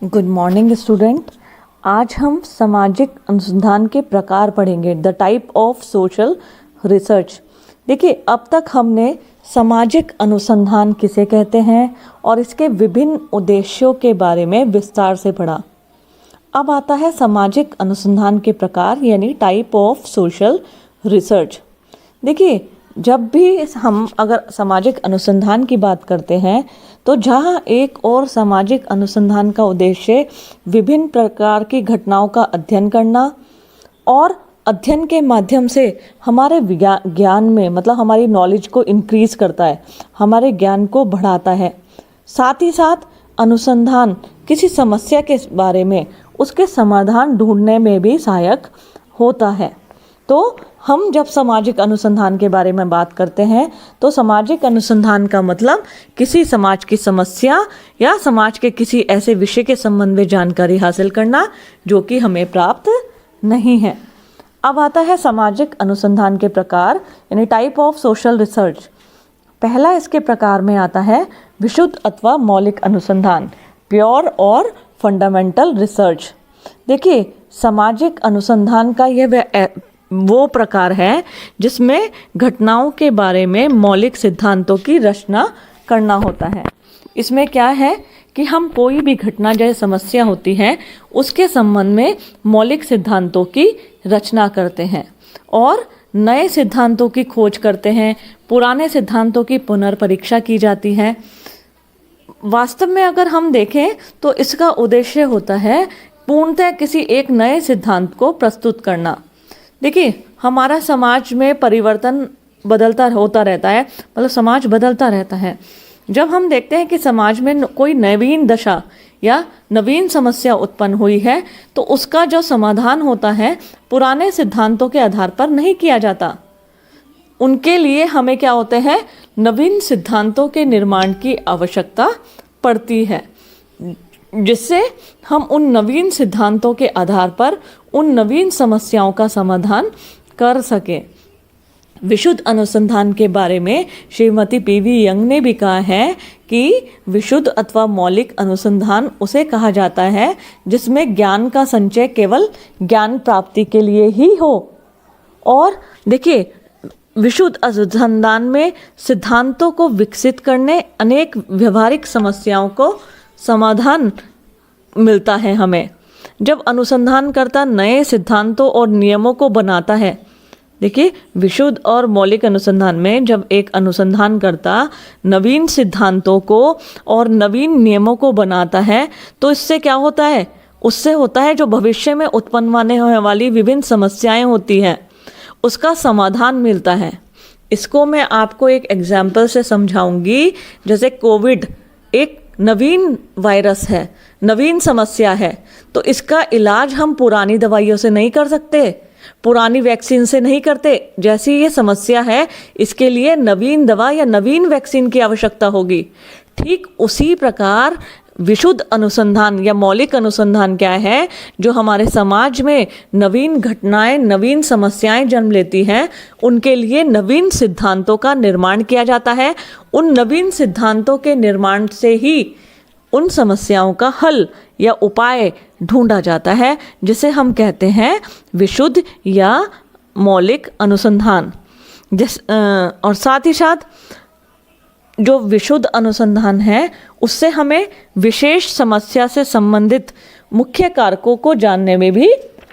Good morning student. आज हम सामाजिक अनुसंधान के प्रकार पढ़ेंगे, the type of social research. देखिए, अब तक हमने सामाजिक अनुसंधान किसे कहते हैं और इसके विभिन्न उद्देश्यों के बारे में विस्तार से पढ़ा। अब आता है सामाजिक अनुसंधान के प्रकार यानी टाइप ऑफ सोशल रिसर्च। देखिए, जब भी हम अगर सामाजिक अनुसंधान की बात करते हैं तो जहाँ एक और सामाजिक अनुसंधान का उद्देश्य विभिन्न प्रकार की घटनाओं का अध्ययन करना और अध्ययन के माध्यम से हमारे ज्ञान में मतलब हमारी नॉलेज को इंक्रीज करता है, हमारे ज्ञान को बढ़ाता है। साथ ही साथ अनुसंधान किसी समस्या के बारे में उसके समाधान ढूंढने में भी सहायक होता है। तो हम जब सामाजिक अनुसंधान के बारे में बात करते हैं तो सामाजिक अनुसंधान का मतलब किसी समाज की समस्या या समाज के किसी ऐसे विषय के संबंध में जानकारी हासिल करना जो कि हमें प्राप्त नहीं है। अब आता है सामाजिक अनुसंधान के प्रकार यानी टाइप ऑफ सोशल रिसर्च। पहला इसके प्रकार में आता है विशुद्ध अथवा मौलिक अनुसंधान, प्योर और फंडामेंटल रिसर्च। देखिए, सामाजिक अनुसंधान का यह वो प्रकार है जिसमें घटनाओं के बारे में मौलिक सिद्धांतों की रचना करना होता है। इसमें क्या है कि हम कोई भी घटना जैसे समस्या होती है उसके संबंध में मौलिक सिद्धांतों की रचना करते हैं और नए सिद्धांतों की खोज करते हैं, पुराने सिद्धांतों की पुनर्परीक्षा की जाती है। वास्तव में अगर हम देखें तो इसका उद्देश्य होता है पूर्णतः किसी एक नए सिद्धांत को प्रस्तुत करना। देखिए, हमारा समाज में परिवर्तन बदलता होता रहता है, मतलब समाज बदलता रहता है। जब हम देखते हैं कि समाज में कोई नवीन दशा या नवीन समस्या उत्पन्न हुई है तो उसका जो समाधान होता है पुराने सिद्धांतों के आधार पर नहीं किया जाता। उनके लिए हमें क्या होते हैं, नवीन सिद्धांतों के निर्माण की आवश्यकता पड़ती है, जिससे हम उन नवीन सिद्धांतों के आधार पर उन नवीन समस्याओं का समाधान कर सके। विशुद्ध अनुसंधान के बारे में श्रीमती पीवी यंग ने भी कहा है कि विशुद्ध अथवा मौलिक अनुसंधान उसे कहा जाता है जिसमें ज्ञान का संचय केवल ज्ञान प्राप्ति के लिए ही हो। और देखिए, विशुद्ध अनुसंधान में सिद्धांतों को विकसित करने अनेक व्यवहारिक समस्याओं को समाधान मिलता है हमें। जब अनुसंधानकर्ता नए सिद्धांतों और नियमों को बनाता है, देखिए, विशुद्ध और मौलिक अनुसंधान में जब एक अनुसंधानकर्ता नवीन सिद्धांतों को और नवीन नियमों को बनाता है तो इससे क्या होता है, उससे होता है जो भविष्य में उत्पन्न होने वाली विभिन्न समस्याएं होती हैं उसका समाधान मिलता है। इसको मैं आपको एक एग्जाम्पल से समझाऊंगी। जैसे कोविड एक नवीन वायरस है, नवीन समस्या है, तो इसका इलाज हम पुरानी दवाइयों से नहीं कर सकते, पुरानी वैक्सीन से नहीं करते। जैसी ये समस्या है इसके लिए नवीन दवा या नवीन वैक्सीन की आवश्यकता होगी। ठीक उसी प्रकार विशुद्ध अनुसंधान या मौलिक अनुसंधान क्या है, जो हमारे समाज में नवीन घटनाएं, नवीन समस्याएं जन्म लेती हैं, उनके लिए नवीन सिद्धांतों का निर्माण किया जाता है। उन नवीन सिद्धांतों के निर्माण से ही उन समस्याओं का हल या उपाय ढूंढा जाता है, जिसे हम कहते हैं विशुद्ध या मौलिक अनुसंधान। और साथ ही साथ जो विशुद्ध अनुसंधान है उससे हमें विशेष समस्या से संबंधित मुख्य कारकों को जानने में भी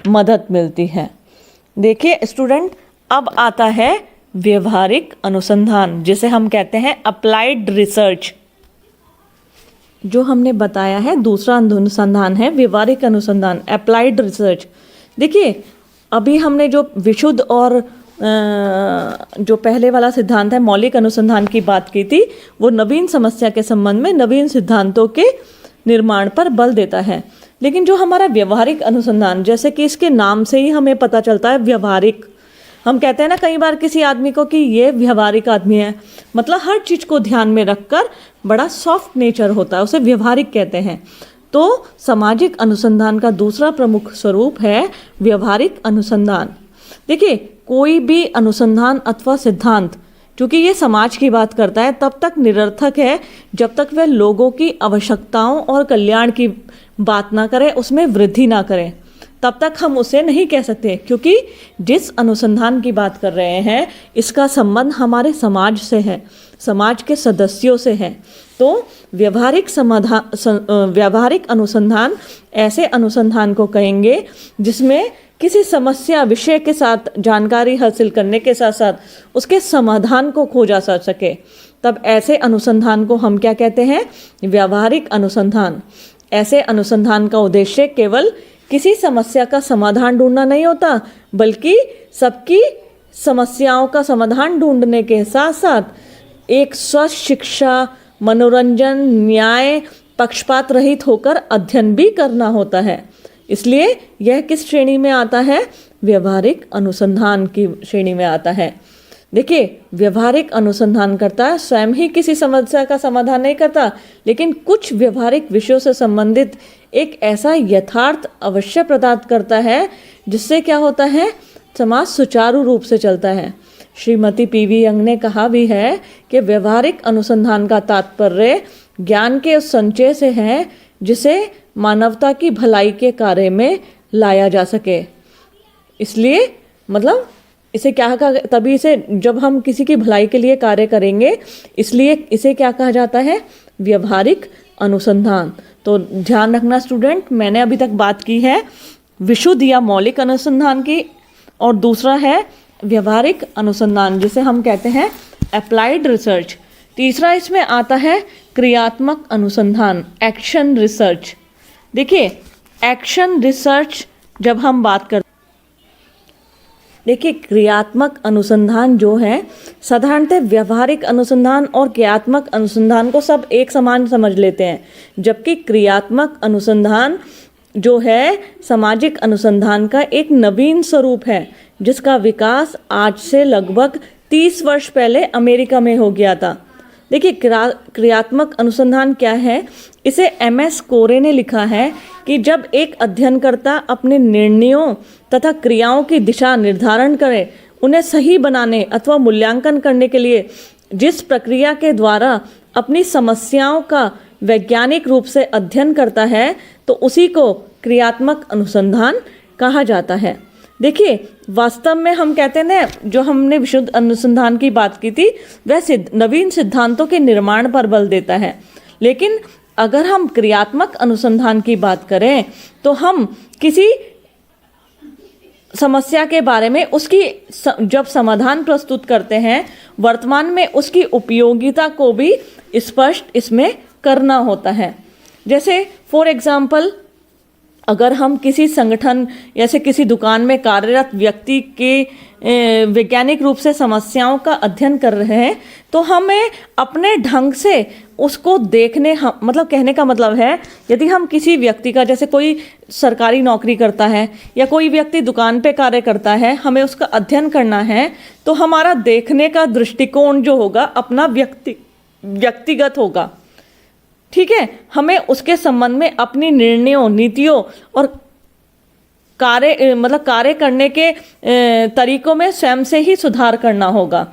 मदद मिलती है। देखिए स्टूडेंट, अब आता है व्यवहारिक अनुसंधान, जिसे हम कहते हैं अप्लाइड रिसर्च। जो हमने बताया है दूसरा अनुसंधान है व्यवहारिक अनुसंधान, अप्लाइड रिसर्च। देखिए, अभी हमने जो विशुद्ध और जो पहले वाला सिद्धांत है मौलिक अनुसंधान की बात की थी, वो नवीन समस्या के संबंध में नवीन सिद्धांतों के निर्माण पर बल देता है। लेकिन जो हमारा व्यवहारिक अनुसंधान, जैसे कि इसके नाम से ही हमें पता चलता है व्यवहारिक, हम कहते हैं ना कई बार किसी आदमी को कि ये व्यवहारिक आदमी है, मतलब हर चीज़ को ध्यान में रखकर बड़ा सॉफ्ट नेचर होता है, उसे व्यवहारिक कहते हैं। तो सामाजिक अनुसंधान का दूसरा प्रमुख स्वरूप है व्यवहारिक अनुसंधान। देखिए, कोई भी अनुसंधान अथवा सिद्धांत, क्योंकि ये समाज की बात करता है, तब तक निरर्थक है जब तक वह लोगों की आवश्यकताओं और कल्याण की बात ना करें, उसमें वृद्धि ना करें, तब तक हम उसे नहीं कह सकते, क्योंकि जिस अनुसंधान की बात कर रहे हैं इसका संबंध हमारे समाज से है, समाज के सदस्यों से है। तो व्यावहारिक अनुसंधान ऐसे अनुसंधान को कहेंगे जिसमें किसी समस्या विषय के साथ जानकारी हासिल करने के साथ साथ उसके समाधान को खोजा जा सके, तब ऐसे अनुसंधान को हम क्या कहते हैं? व्यावहारिक अनुसंधान। ऐसे अनुसंधान का उद्देश्य केवल किसी समस्या का समाधान ढूंढना नहीं होता, बल्कि सबकी समस्याओं का समाधान ढूंढने के साथ साथ एक स्वस्थ शिक्षा, मनोरंजन, न्याय, पक्षपात रहित होकर अध्ययन भी करना होता है। इसलिए यह किस श्रेणी में आता है? व्यवहारिक अनुसंधान की श्रेणी में आता है। देखिए, व्यवहारिक अनुसंधानकर्ता स्वयं ही किसी समस्या का समाधान नहीं करता, लेकिन कुछ व्यवहारिक विषयों से संबंधित एक ऐसा यथार्थ अवश्य प्रदान करता है जिससे क्या होता है? समाज सुचारू रूप से चलता है। श्रीमती पीवी यंग ने कहा भी है कि व्यवहारिक अनुसंधान का तात्पर्य ज्ञान के उस संचय से है जिसे मानवता की भलाई के कार्य में लाया जा सके। इसलिए मतलब इसे क्या कहा, तभी इसे जब हम किसी की भलाई के लिए कार्य करेंगे, इसलिए इसे क्या कहा जाता है? व्यवहारिक अनुसंधान। तो ध्यान रखना स्टूडेंट, मैंने अभी तक बात की है विशुद्ध या मौलिक अनुसंधान की, और दूसरा है व्यवहारिक अनुसंधान जिसे हम कहते हैं अप्लाइड रिसर्च। तीसरा इसमें आता है क्रियात्मक अनुसंधान, एक्शन रिसर्च। देखिए, एक्शन रिसर्च जब हम बात करते, देखिए क्रियात्मक अनुसंधान जो है, साधारणतः व्यवहारिक अनुसंधान और क्रियात्मक अनुसंधान को सब एक समान समझ लेते हैं, जबकि क्रियात्मक अनुसंधान जो है सामाजिक अनुसंधान का एक नवीन स्वरूप है जिसका विकास आज से लगभग 30 वर्ष पहले अमेरिका में हो गया था। देखिए, क्रियात्मक अनुसंधान क्या है? इसे MS कोरे ने लिखा है कि जब एक अध्ययनकर्ता अपने निर्णयों तथा क्रियाओं की दिशा निर्धारण करे, उन्हें सही बनाने अथवा मूल्यांकन करने के लिए जिस प्रक्रिया के द्वारा अपनी समस्याओं का वैज्ञानिक रूप से अध्ययन करता है, तो उसी को क्रियात्मक अनुसंधान कहा जाता है। देखिए, वास्तव में हम कहते हैं ना, जो हमने विशुद्ध अनुसंधान की बात की थी वह नवीन सिद्धांतों के निर्माण पर बल देता है, लेकिन अगर हम क्रियात्मक अनुसंधान की बात करें तो हम किसी समस्या के बारे में उसकी जब समाधान प्रस्तुत करते हैं, वर्तमान में उसकी उपयोगिता को भी स्पष्ट इसमें करना होता है। जैसे फॉर एग्जाम्पल, अगर हम किसी संगठन या से किसी दुकान में कार्यरत व्यक्ति के वैज्ञानिक रूप से समस्याओं का अध्ययन कर रहे हैं, तो हमें अपने ढंग से उसको देखने, मतलब कहने का मतलब है, यदि हम किसी व्यक्ति का, जैसे कोई सरकारी नौकरी करता है या कोई व्यक्ति दुकान पे कार्य करता है, हमें उसका अध्ययन करना है, तो हमारा देखने का दृष्टिकोण जो होगा अपना व्यक्तिगत होगा। ठीक है, हमें उसके संबंध में अपनी निर्णयों, नीतियों और कार्य करने के तरीकों में स्वयं से ही सुधार करना होगा।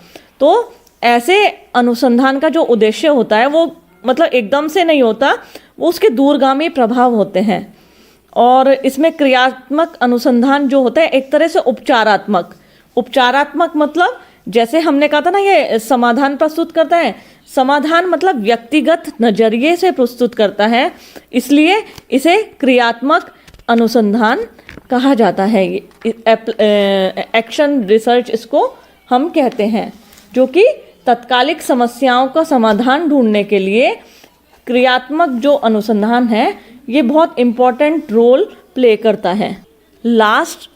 तो ऐसे अनुसंधान का जो उद्देश्य होता है वो मतलब एकदम से नहीं होता, वो उसके दूरगामी प्रभाव होते हैं। और इसमें क्रियात्मक अनुसंधान जो होता है एक तरह से उपचारात्मक मतलब जैसे हमने कहा था ना, ये समाधान प्रस्तुत करता है, समाधान मतलब व्यक्तिगत नजरिए से प्रस्तुत करता है, इसलिए इसे क्रियात्मक अनुसंधान कहा जाता है। एक्शन रिसर्च इसको हम कहते हैं, जो कि तत्कालिक समस्याओं का समाधान ढूंढने के लिए क्रियात्मक जो अनुसंधान है ये बहुत इम्पोर्टेंट रोल प्ले करता है। लास्ट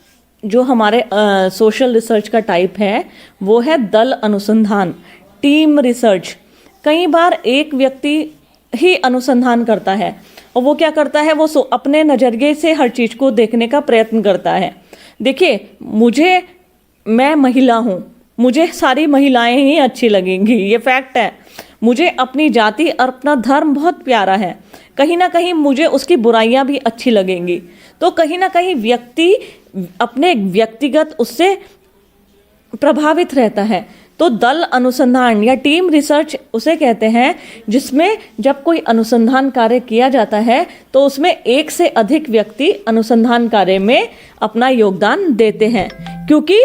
जो हमारे सोशल रिसर्च का टाइप है वो है दल अनुसंधान, टीम रिसर्च। कई बार एक व्यक्ति ही अनुसंधान करता है और वो क्या करता है, वो अपने नज़रिए से हर चीज़ को देखने का प्रयत्न करता है। देखिए, मैं महिला हूँ, मुझे सारी महिलाएं ही अच्छी लगेंगी, ये फैक्ट है। मुझे अपनी जाति और अपना धर्म बहुत प्यारा है, कहीं ना कहीं मुझे उसकी बुराइयां भी अच्छी लगेंगी। तो कहीं ना कहीं व्यक्ति अपने व्यक्तिगत उससे प्रभावित रहता है। तो दल अनुसंधान या टीम रिसर्च उसे कहते हैं जिसमें जब कोई अनुसंधान कार्य किया जाता है तो उसमें एक से अधिक व्यक्ति अनुसंधान कार्य में अपना योगदान देते हैं। क्योंकि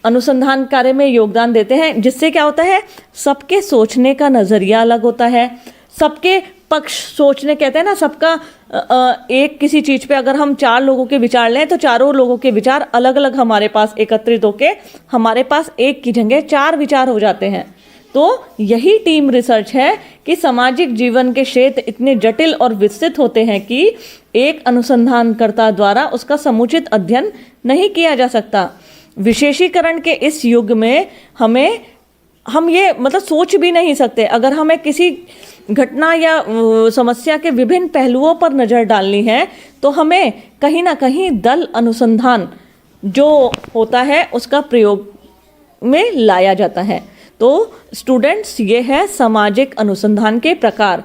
अनुसंधान कार्य में योगदान देते हैं जिससे क्या होता है, सबके सोचने का नजरिया अलग होता है, सबके पक्ष सोचने, कहते हैं ना सबका एक किसी चीज पे अगर हम 4 लोगों के विचार लें तो चारों लोगों के विचार अलग अलग हमारे पास एकत्रित होके हमारे पास एक की जगह 4 विचार हो जाते हैं। तो यही टीम रिसर्च है कि सामाजिक जीवन के क्षेत्र इतने जटिल और विस्तृत होते हैं कि एक अनुसंधानकर्ता द्वारा उसका समुचित अध्ययन नहीं किया जा सकता। विशेषीकरण के इस युग में हम ये मतलब सोच भी नहीं सकते। अगर हमें किसी घटना या समस्या के विभिन्न पहलुओं पर नज़र डालनी है तो हमें कहीं ना कहीं दल अनुसंधान जो होता है उसका प्रयोग में लाया जाता है। तो स्टूडेंट्स, ये है सामाजिक अनुसंधान के प्रकार।